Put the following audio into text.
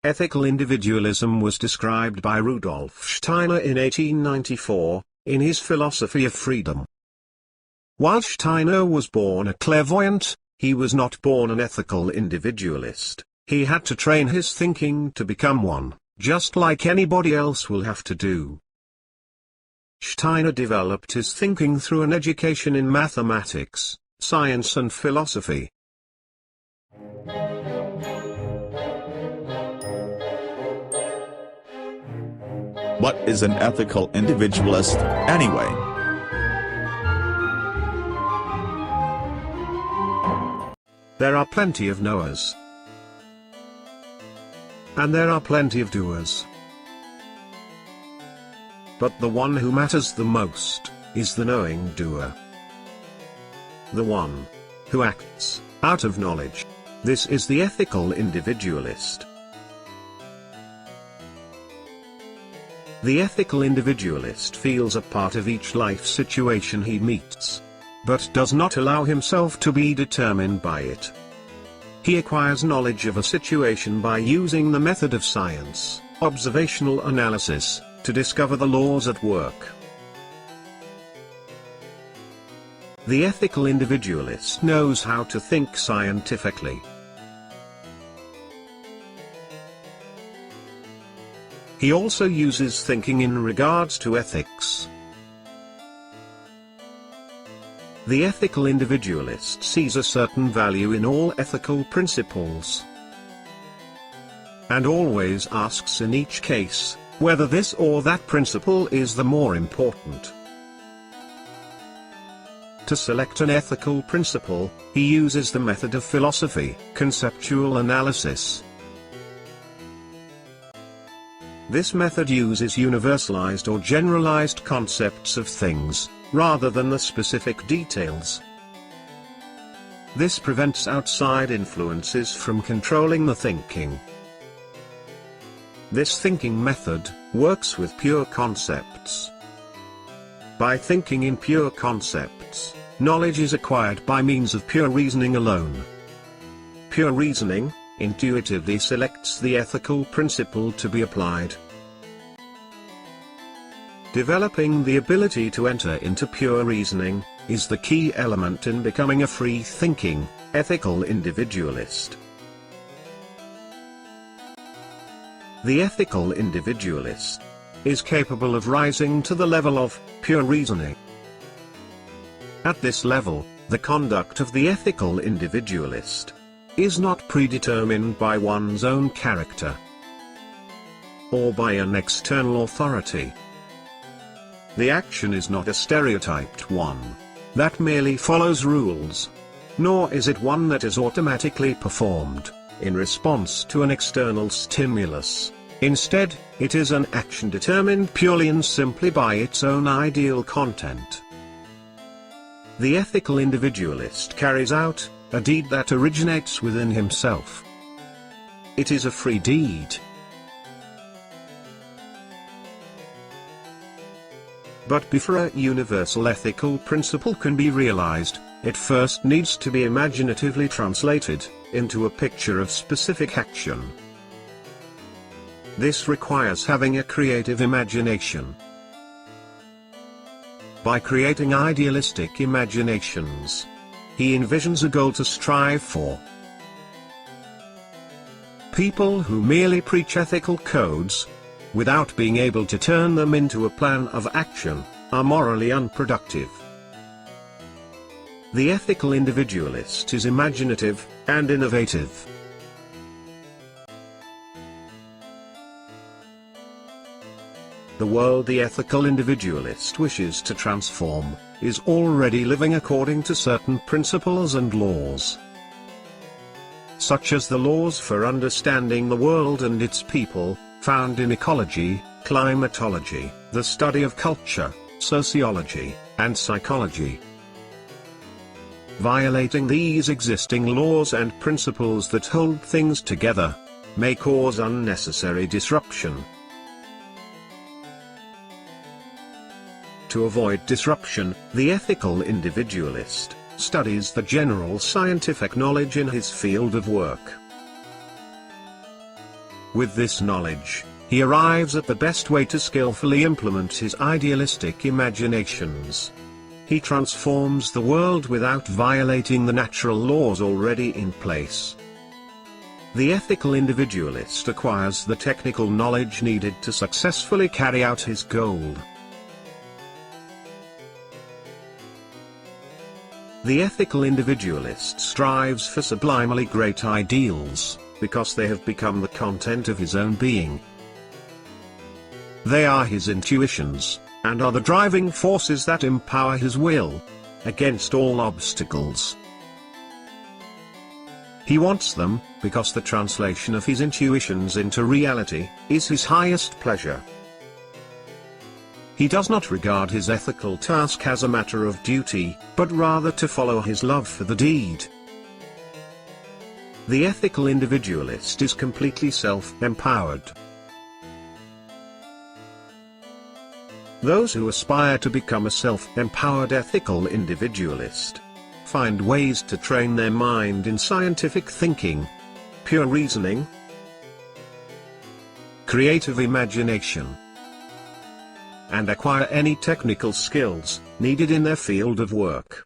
Ethical individualism was described by Rudolf Steiner in 1894, in his Philosophy of Freedom. While Steiner was born a clairvoyant, he was not born an ethical individualist. He had to train his thinking to become one, just like anybody else will have to do. Steiner developed his thinking through an education in mathematics, science and philosophy. What is an ethical individualist, anyway? There are plenty of knowers. And there are plenty of doers. But the one who matters the most is the knowing doer. The one who acts out of knowledge. This is the ethical individualist. The ethical individualist feels a part of each life situation he meets, but does not allow himself to be determined by it. He acquires knowledge of a situation by using the method of science, observational analysis, to discover the laws at work. The ethical individualist knows how to think scientifically. He also uses thinking in regards to ethics. The ethical individualist sees a certain value in all ethical principles, and always asks in each case, whether this or that principle is the more important. To select an ethical principle, he uses the method of philosophy, conceptual analysis. This method uses universalized or generalized concepts of things, rather than the specific details. This prevents outside influences from controlling the thinking. This thinking method works with pure concepts. By thinking in pure concepts, knowledge is acquired by means of pure reasoning alone. Pure reasoning intuitively selects the ethical principle to be applied. Developing the ability to enter into pure reasoning is the key element in becoming a free-thinking, ethical individualist. The ethical individualist is capable of rising to the level of pure reasoning. At this level, the conduct of the ethical individualist is not predetermined by one's own character or by an external authority. The action is not a stereotyped one that merely follows rules, nor is it one that is automatically performed in response to an external stimulus. Instead, it is an action determined purely and simply by its own ideal content. The ethical individualist carries out a deed that originates within himself. It is a free deed. But before a universal ethical principle can be realized, it first needs to be imaginatively translated into a picture of specific action. This requires having a creative imagination. By creating idealistic imaginations, he envisions a goal to strive for. People who merely preach ethical codes, without being able to turn them into a plan of action, are morally unproductive. The ethical individualist is imaginative and innovative. The world the ethical individualist wishes to transform is already living according to certain principles and laws, such as the laws for understanding the world and its people, found in ecology, climatology, the study of culture, sociology, and psychology. Violating these existing laws and principles that hold things together may cause unnecessary disruption. To avoid disruption, the ethical individualist studies the general scientific knowledge in his field of work. With this knowledge, he arrives at the best way to skillfully implement his idealistic imaginations. He transforms the world without violating the natural laws already in place. The ethical individualist acquires the technical knowledge needed to successfully carry out his goal. The ethical individualist strives for sublimely great ideals, because they have become the content of his own being. They are his intuitions, and are the driving forces that empower his will, against all obstacles. He wants them, because the translation of his intuitions into reality is his highest pleasure. He does not regard his ethical task as a matter of duty, but rather to follow his love for the deed. The ethical individualist is completely self-empowered. Those who aspire to become a self-empowered ethical individualist find ways to train their mind in scientific thinking, pure reasoning, creative imagination, and acquire any technical skills needed in their field of work.